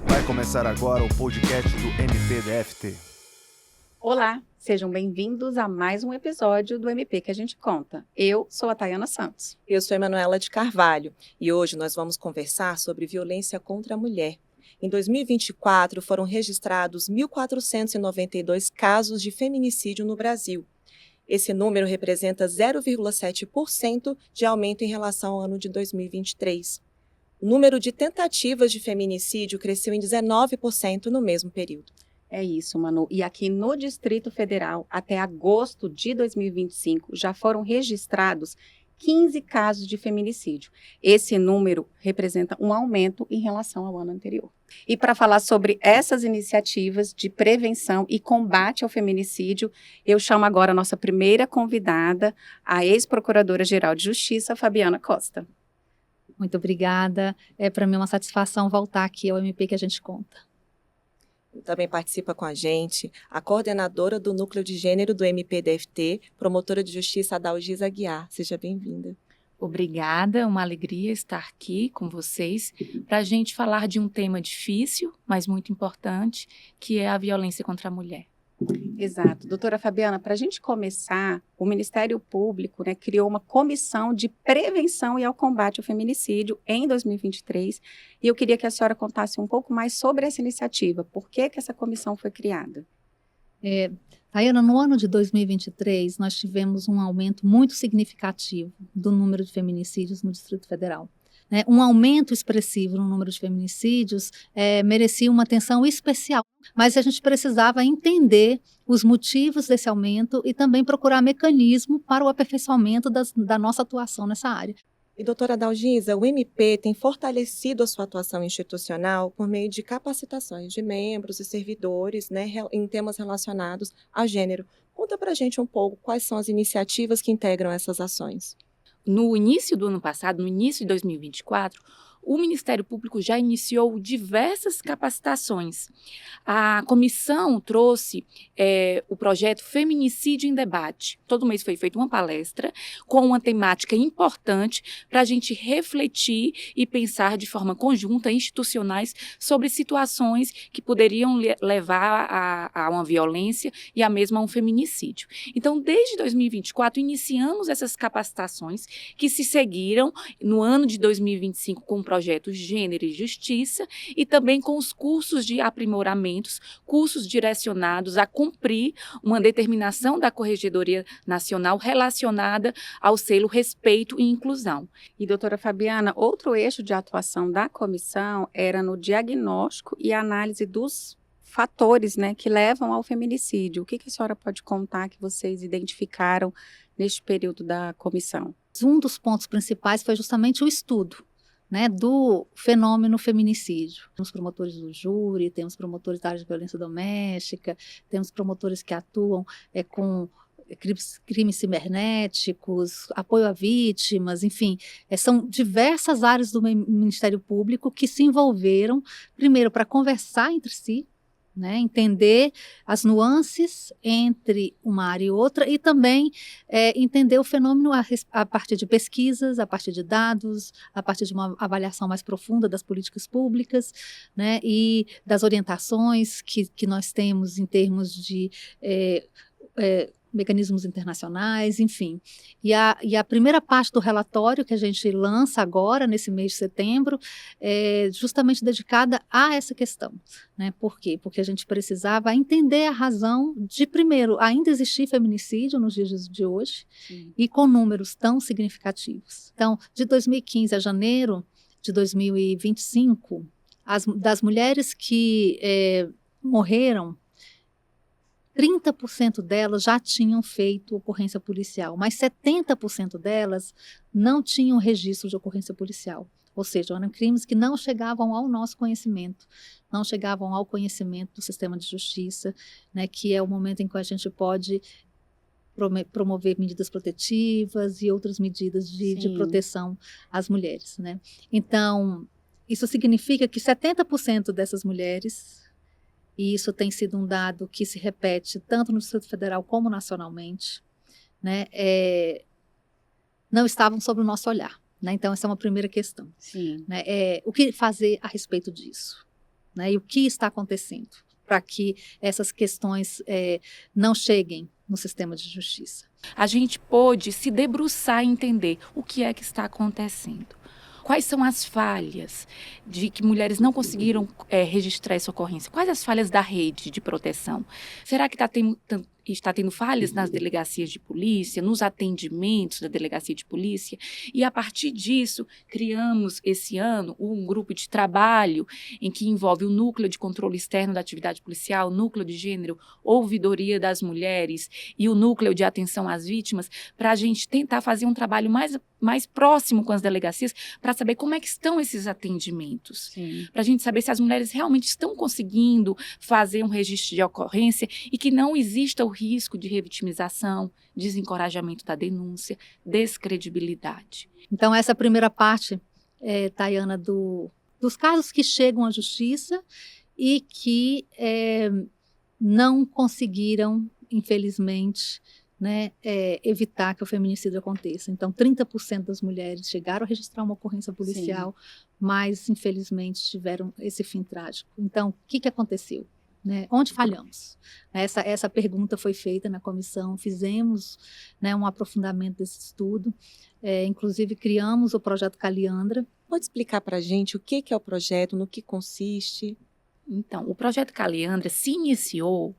Vai começar agora o podcast do MPDFT. Olá, sejam bem-vindos a mais um episódio do MP que a gente conta. Eu sou a Tayana Santos. Eu sou a Emanuela de Carvalho e hoje nós vamos conversar sobre violência contra a mulher. Em 2024, foram registrados 1.492 casos de feminicídio no Brasil. Esse número representa 0,7% de aumento em relação ao ano de 2023. O número de tentativas de feminicídio cresceu em 19% no mesmo período. É isso, Manu. E aqui no Distrito Federal, até agosto de 2025, já foram registrados 15 casos de feminicídio. Esse número representa um aumento em relação ao ano anterior. E para falar sobre essas iniciativas de prevenção e combate ao feminicídio, eu chamo agora a nossa primeira convidada, a ex-procuradora-geral de Justiça, Fabiana Costa. Muito obrigada. É para mim uma satisfação voltar aqui ao MP que a gente conta. Também participa com a gente a coordenadora do Núcleo de Gênero do MPDFT, promotora de justiça Adalgisa Aguiar. Seja bem-vinda. Obrigada, uma alegria estar aqui com vocês para a gente falar de um tema difícil, mas muito importante, que é a violência contra a mulher. Exato. Doutora Fabiana, para a gente começar, o Ministério Público, criou uma comissão de prevenção e ao combate ao feminicídio em 2023, e eu queria que a senhora contasse um pouco mais sobre essa iniciativa. Por que essa comissão foi criada? Tayana, no ano de 2023, nós tivemos um aumento muito significativo do número de feminicídios no Distrito Federal. Um aumento expressivo no número de feminicídios merecia uma atenção especial, mas a gente precisava entender os motivos desse aumento e também procurar mecanismo para o aperfeiçoamento da nossa atuação nessa área. E, doutora Adalgisa, o MP tem fortalecido a sua atuação institucional por meio de capacitações de membros e servidores, em temas relacionados a gênero. Conta para a gente um pouco quais são as iniciativas que integram essas ações. No início do ano passado, no início de 2024, o Ministério Público já iniciou diversas capacitações. A comissão trouxe o projeto Feminicídio em Debate. Todo mês foi feita uma palestra com uma temática importante para a gente refletir e pensar de forma conjunta, institucionais, sobre situações que poderiam levar a uma violência e a mesma a um feminicídio. Então, desde 2024, iniciamos essas capacitações que se seguiram no ano de 2025 com o projeto Gênero e Justiça e também com os cursos de aprimoramentos, cursos direcionados a cumprir uma determinação da Corregedoria Nacional relacionada ao selo Respeito e Inclusão. E, doutora Fabiana, outro eixo de atuação da comissão era no diagnóstico e análise dos fatores, que levam ao feminicídio. O que a senhora pode contar que vocês identificaram neste período da comissão? Um dos pontos principais foi justamente o estudo do fenômeno feminicídio. Temos promotores do júri, temos promotores da área de violência doméstica, temos promotores que atuam com crimes cibernéticos, apoio a vítimas, enfim, são diversas áreas do Ministério Público que se envolveram, primeiro, para conversar entre si, entender as nuances entre uma área e outra e também entender o fenômeno a partir de pesquisas, a partir de dados, a partir de uma avaliação mais profunda das políticas públicas, e das orientações que nós temos em termos de mecanismos internacionais, enfim. E a primeira parte do relatório que a gente lança agora, nesse mês de setembro, é justamente dedicada a essa questão. Por quê? Porque a gente precisava entender a razão de, primeiro, ainda existir feminicídio nos dias de hoje, e com números tão significativos. Então, de 2015 a janeiro de 2025, das mulheres que morreram, 30% delas já tinham feito ocorrência policial, mas 70% delas não tinham registro de ocorrência policial. Ou seja, eram crimes que não chegavam ao nosso conhecimento, não chegavam ao conhecimento do sistema de justiça, que é o momento em que a gente pode promover medidas protetivas e outras medidas de proteção às mulheres. Então, isso significa que 70% dessas mulheres, e isso tem sido um dado que se repete tanto no Distrito Federal como nacionalmente, não estavam sob o nosso olhar. né? Então, essa é uma primeira questão. Sim. Né? O que fazer a respeito disso? Né? E o que está acontecendo para que essas questões não cheguem no sistema de justiça? A gente pôde se debruçar e entender o que é que está acontecendo. Quais são as falhas de que mulheres não conseguiram registrar essa ocorrência? Quais as falhas da rede de proteção? Será que está tendo falhas nas delegacias de polícia, nos atendimentos da delegacia de polícia? E, a partir disso, criamos esse ano um grupo de trabalho em que envolve o Núcleo de Controle Externo da Atividade Policial, o Núcleo de Gênero, Ouvidoria das Mulheres e o Núcleo de Atenção às Vítimas, para a gente tentar fazer um trabalho mais próximo com as delegacias, para saber como é que estão esses atendimentos. Para a gente saber se as mulheres realmente estão conseguindo fazer um registro de ocorrência e que não exista o risco de revitimização, desencorajamento da denúncia, descredibilidade. Então, essa primeira parte, Tayana, dos casos que chegam à justiça e que não conseguiram, infelizmente, né, evitar que o feminicídio aconteça. Então, 30% das mulheres chegaram a registrar uma ocorrência policial, mas, infelizmente, tiveram esse fim trágico. Então, o que aconteceu? Né? Onde falhamos? Essa pergunta foi feita na comissão, fizemos, né, um aprofundamento desse estudo, inclusive criamos o projeto Caliandra. Pode explicar para a gente o que é o projeto, no que consiste? Então, o projeto Caliandra se iniciou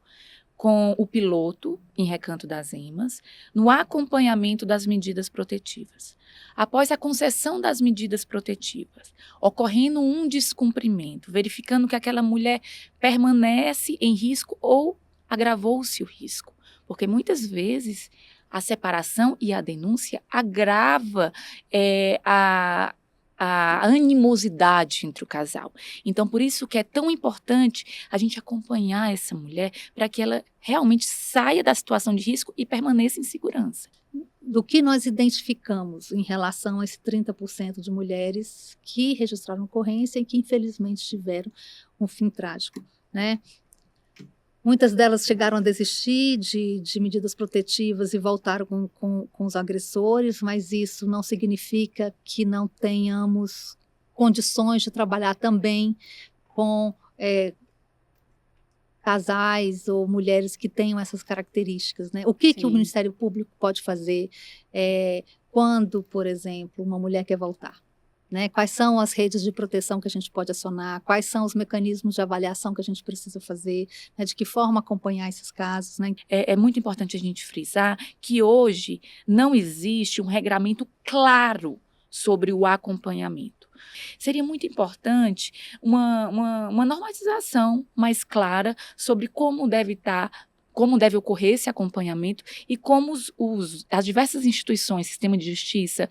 com o piloto em Recanto das Emas, no acompanhamento das medidas protetivas. Após a concessão das medidas protetivas, ocorrendo um descumprimento, verificando que aquela mulher permanece em risco ou agravou-se o risco, porque muitas vezes a separação e a denúncia agrava a animosidade entre o casal. Então, por isso que é tão importante a gente acompanhar essa mulher para que ela realmente saia da situação de risco e permaneça em segurança. Do que nós identificamos em relação a esse 30% de mulheres que registraram ocorrência e que, infelizmente, tiveram um fim trágico, né? Muitas delas chegaram a desistir de medidas protetivas e voltaram com os agressores, mas isso não significa que não tenhamos condições de trabalhar também com casais ou mulheres que tenham essas características, né? O que o Ministério Público pode fazer quando, por exemplo, uma mulher quer voltar? Né? Quais são as redes de proteção que a gente pode acionar? Quais são os mecanismos de avaliação que a gente precisa fazer? Né? De que forma acompanhar esses casos? Né? É muito importante a gente frisar que hoje não existe um regramento claro sobre o acompanhamento. Seria muito importante uma normatização mais clara sobre como deve ocorrer esse acompanhamento e como as diversas instituições, sistema de justiça,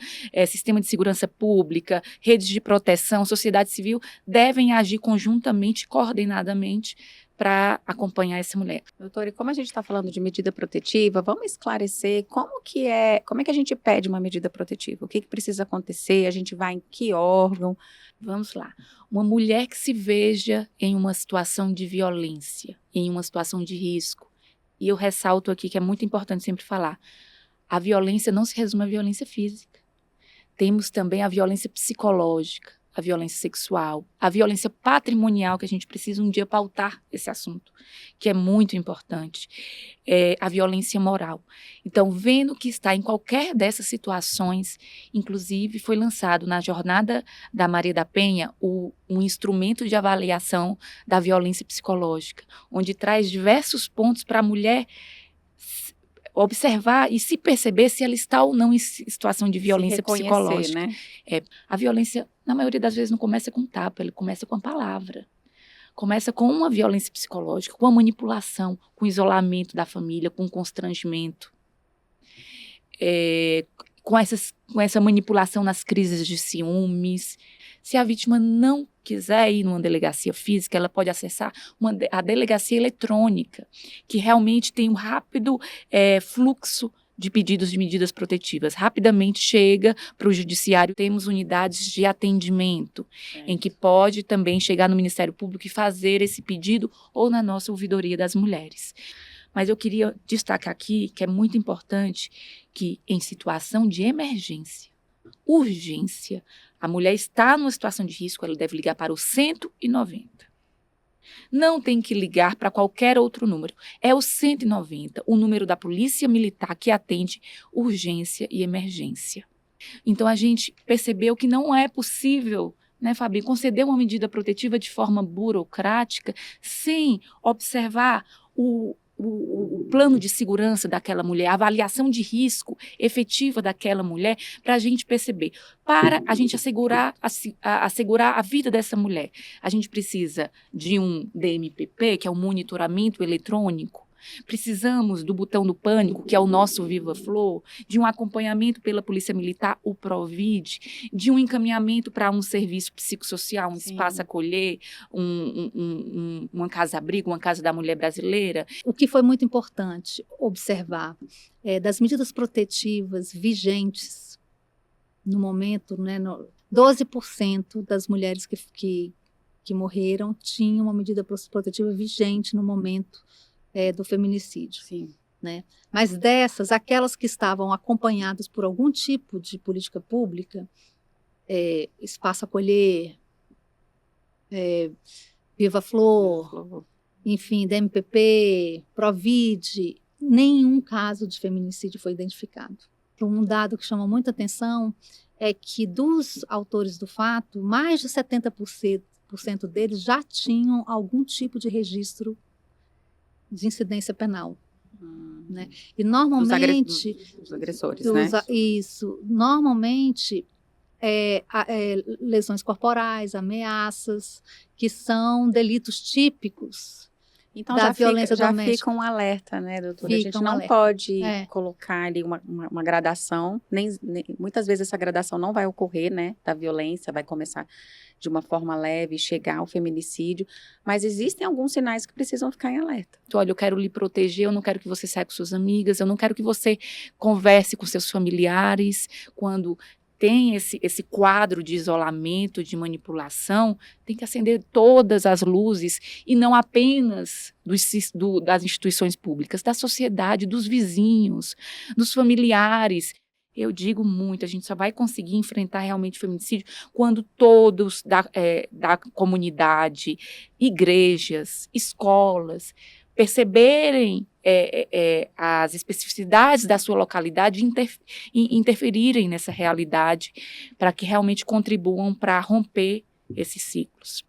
sistema de segurança pública, redes de proteção, sociedade civil, devem agir conjuntamente, coordenadamente, para acompanhar essa mulher. Doutora, e como a gente está falando de medida protetiva, vamos esclarecer como é que a gente pede uma medida protetiva? O que precisa acontecer? A gente vai em que órgão? Vamos lá. Uma mulher que se veja em uma situação de violência, em uma situação de risco. E eu ressalto aqui que é muito importante sempre falar, a violência não se resume à violência física. Temos também a violência psicológica, a violência sexual, a violência patrimonial, que a gente precisa um dia pautar esse assunto, que é muito importante, a violência moral. Então, vendo que está em qualquer dessas situações, inclusive foi lançado na Jornada da Maria da Penha um instrumento de avaliação da violência psicológica, onde traz diversos pontos para a mulher observar e se perceber se ela está ou não em situação de violência psicológica. Né? A violência, na maioria das vezes, não começa com tapa, ela começa com a palavra. Começa com uma violência psicológica, com a manipulação, com o isolamento da família, com o constrangimento. Com essa manipulação nas crises de ciúmes. Se a vítima não quiser ir numa delegacia física, ela pode acessar a delegacia eletrônica, que realmente tem um rápido fluxo de pedidos de medidas protetivas. Rapidamente chega para o judiciário. Temos unidades de atendimento, em que pode também chegar no Ministério Público e fazer esse pedido ou na nossa ouvidoria das mulheres. Mas eu queria destacar aqui que é muito importante que, em situação de emergência, Urgência. A mulher está numa situação de risco, ela deve ligar para o 190. Não tem que ligar para qualquer outro número. É o 190, o número da Polícia Militar que atende urgência e emergência. Então, a gente percebeu que não é possível, né, Fabi, conceder uma medida protetiva de forma burocrática sem observar o plano de segurança daquela mulher, a avaliação de risco efetiva daquela mulher, para a gente perceber, para a gente assegurar a vida dessa mulher. A gente precisa de um DMPP, que é um monitoramento eletrônico. Precisamos do botão do pânico, que é o nosso Viva Flor, de um acompanhamento pela Polícia Militar, o Provid, de um encaminhamento para um serviço psicossocial, um espaço acolher, uma casa-abrigo, uma casa da mulher brasileira. O que foi muito importante observar das medidas protetivas vigentes no momento, né, 12% das mulheres que morreram tinham uma medida protetiva vigente no momento do feminicídio. Sim. Né? Mas dessas, aquelas que estavam acompanhadas por algum tipo de política pública, Espaço Acolher, Viva Flor, enfim, DMPP, Provid, nenhum caso de feminicídio foi identificado. Um dado que chama muita atenção é que dos autores do fato, mais de 70% deles já tinham algum tipo de registro de incidência penal. Né? E normalmente... Dos agressores, né? Isso. Normalmente, lesões corporais, ameaças, que são delitos típicos então, da violência já doméstica. fica um alerta, né, doutora? A gente Fica um não alerta. pode colocar ali uma gradação, muitas vezes essa gradação não vai ocorrer, né, da violência, vai começar de uma forma leve, chegar ao feminicídio, mas existem alguns sinais que precisam ficar em alerta. Então, olha, eu quero lhe proteger, eu não quero que você saia com suas amigas, eu não quero que você converse com seus familiares, quando tem esse quadro de isolamento, de manipulação, tem que acender todas as luzes, e não apenas das instituições públicas, da sociedade, dos vizinhos, dos familiares. Eu digo muito, a gente só vai conseguir enfrentar realmente o feminicídio quando todos da comunidade, igrejas, escolas, perceberem as especificidades da sua localidade e interferirem nessa realidade para que realmente contribuam para romper esses ciclos.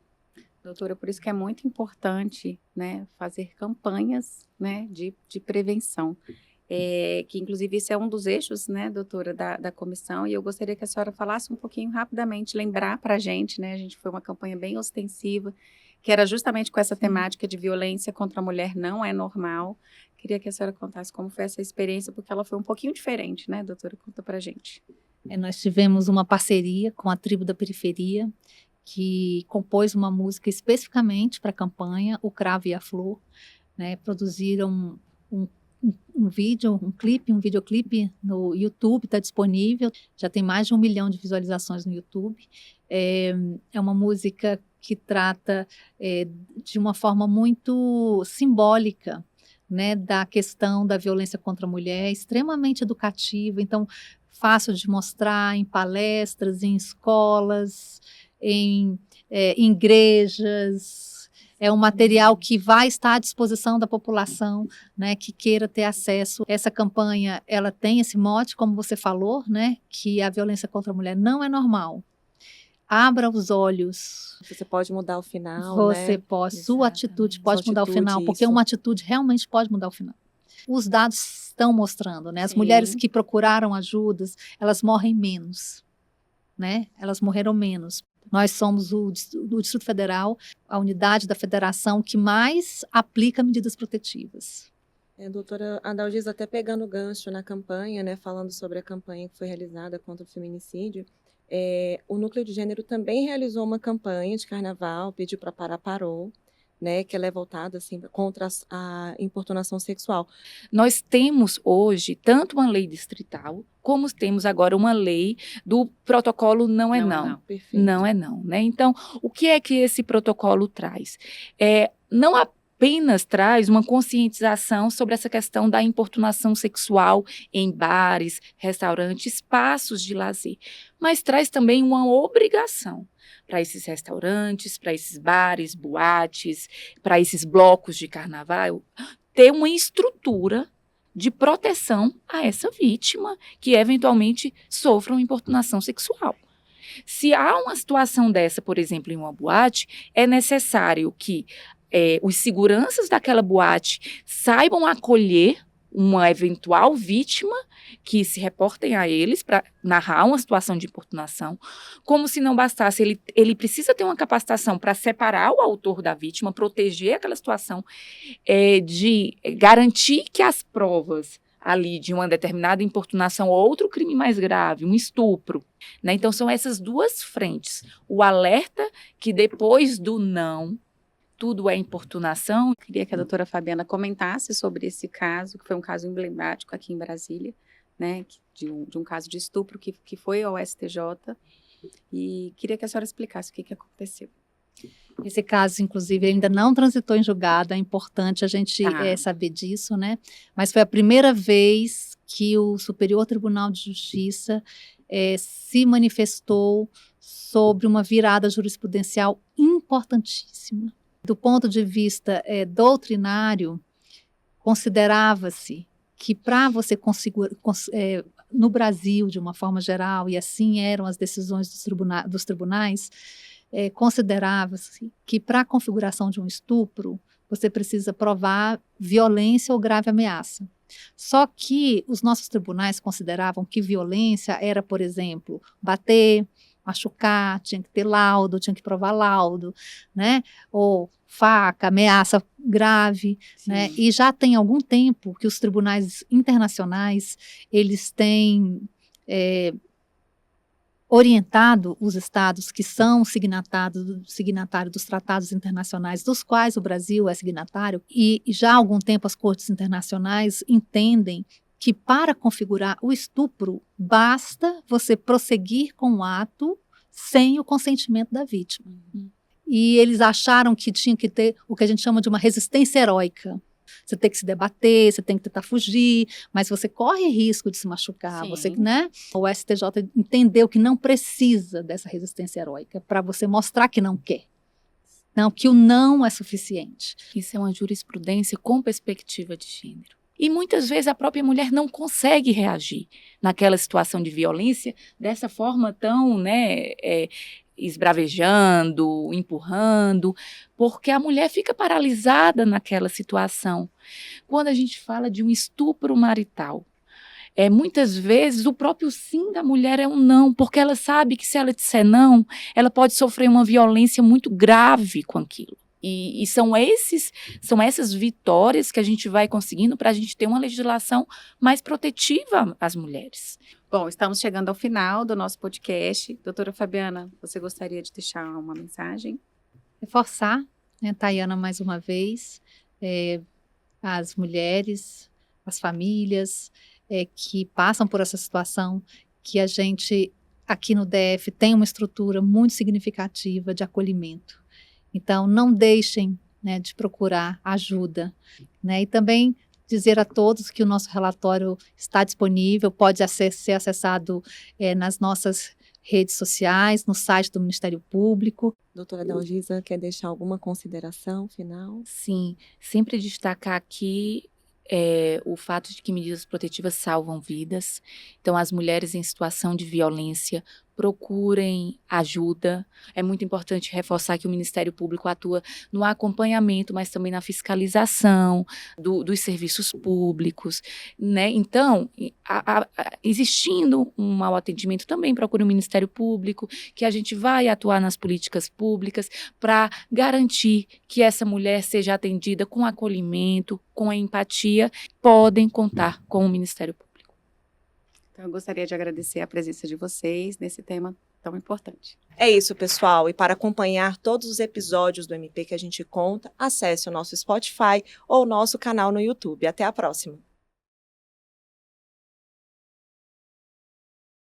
Doutora, por isso que é muito importante, né, fazer campanhas, né, de prevenção. Que inclusive isso é um dos eixos, né, doutora, da comissão, e eu gostaria que a senhora falasse um pouquinho rapidamente, lembrar para a gente, né, a gente foi uma campanha bem ostensiva, que era justamente com essa temática de violência contra a mulher não é normal. Queria que a senhora contasse como foi essa experiência, porque ela foi um pouquinho diferente, né, doutora? Conta para a gente. Nós tivemos uma parceria com a Tribo da Periferia, que compôs uma música especificamente para a campanha, O Cravo e a Flor, né, produziram um videoclipe no YouTube, está disponível, já tem mais de 1 milhão de visualizações no YouTube. É uma música que trata de uma forma muito simbólica, né, da questão da violência contra a mulher, extremamente educativa, então fácil de mostrar em palestras, em escolas, em igrejas. É um material que vai estar à disposição da população, né, que queira ter acesso. Essa campanha, ela tem esse mote, como você falou, né, que a violência contra a mulher não é normal. Abra os olhos. Você pode mudar o final, Você né? pode. Exatamente. Sua atitude pode mudar o final, porque isso. uma atitude realmente pode mudar o final. Os dados estão mostrando, né? As Sim. mulheres que procuraram ajudas, elas morrem menos, né? Elas morreram menos. Nós somos do Distrito Federal, a unidade da federação que mais aplica medidas protetivas. Doutora Adalgisa, até pegando o gancho na campanha, né, falando sobre a campanha que foi realizada contra o feminicídio, o Núcleo de Gênero também realizou uma campanha de carnaval, pediu para parar, parou, né, que ela é voltada assim, contra a importunação sexual. Nós temos hoje tanto uma lei distrital, como temos agora uma lei do protocolo Não é Não. Perfeito. Não é Não, né? Então, o que é que esse protocolo traz? Não apenas traz uma conscientização sobre essa questão da importunação sexual em bares, restaurantes, espaços de lazer, mas traz também uma obrigação para esses restaurantes, para esses bares, boates, para esses blocos de carnaval, ter uma estrutura de proteção a essa vítima que eventualmente sofra uma importunação sexual. Se há uma situação dessa, por exemplo, em uma boate, é necessário que os seguranças daquela boate saibam acolher uma eventual vítima que se reportem a eles para narrar uma situação de importunação. Como se não bastasse, ele precisa ter uma capacitação para separar o autor da vítima, proteger aquela situação, de garantir que as provas ali de uma determinada importunação ou outro crime mais grave, um estupro, né? Então são essas duas frentes. O alerta que depois do não, tudo é importunação. Queria que a doutora Fabiana comentasse sobre esse caso, que foi um caso emblemático aqui em Brasília, né, de um caso de estupro que foi ao STJ, e queria que a senhora explicasse o que aconteceu. Esse caso, inclusive, ainda não transitou em julgado, é importante a gente saber disso, né? Mas foi a primeira vez que o Superior Tribunal de Justiça se manifestou sobre uma virada jurisprudencial importantíssima. Do ponto de vista doutrinário, considerava-se que para você conseguir, no Brasil, de uma forma geral, e assim eram as decisões dos tribunais, considerava-se que para a configuração de um estupro, você precisa provar violência ou grave ameaça. Só que os nossos tribunais consideravam que violência era, por exemplo, bater, machucar, tinha que ter laudo, tinha que provar laudo, né? Ou faca, ameaça grave, né? E já tem algum tempo que os tribunais internacionais, eles têm orientado os estados que são signatários dos tratados internacionais, dos quais o Brasil é signatário, e já há algum tempo as cortes internacionais entendem que para configurar o estupro, basta você prosseguir com o ato sem o consentimento da vítima. E eles acharam que tinha que ter o que a gente chama de uma resistência heróica. Você tem que se debater, você tem que tentar fugir, mas você corre risco de se machucar. Você, né? O STJ entendeu que não precisa dessa resistência heróica para você mostrar que não quer. Não, que o não é suficiente. Isso é uma jurisprudência com perspectiva de gênero. E muitas vezes a própria mulher não consegue reagir naquela situação de violência dessa forma tão, né, esbravejando, empurrando, porque a mulher fica paralisada naquela situação. Quando a gente fala de um estupro marital, muitas vezes o próprio sim da mulher é um não, porque ela sabe que se ela disser não, ela pode sofrer uma violência muito grave com aquilo. E são essas vitórias que a gente vai conseguindo para a gente ter uma legislação mais protetiva às mulheres. Bom, estamos chegando ao final do nosso podcast. Doutora Fabiana, você gostaria de deixar uma mensagem? Reforçar, né, Tayana, mais uma vez, as mulheres, as famílias que passam por essa situação, que a gente, aqui no DF, tem uma estrutura muito significativa de acolhimento. Então, não deixem, né, de procurar ajuda, né? E também dizer a todos que o nosso relatório está disponível, pode ser acessado nas nossas redes sociais, no site do Ministério Público. Doutora Dalgisa, quer deixar alguma consideração final? Sim, sempre destacar aqui o fato de que medidas protetivas salvam vidas. Então, as mulheres em situação de violência procurem ajuda. É muito importante reforçar que o Ministério Público atua no acompanhamento, mas também na fiscalização dos serviços públicos, né? Então, existindo um mau atendimento, também procure o Ministério Público, que a gente vai atuar nas políticas públicas para garantir que essa mulher seja atendida com acolhimento, com empatia. Podem contar com o Ministério Público. Então, eu gostaria de agradecer a presença de vocês nesse tema tão importante. É isso, pessoal. E para acompanhar todos os episódios do MP que a gente conta, acesse o nosso Spotify ou o nosso canal no YouTube. Até a próxima.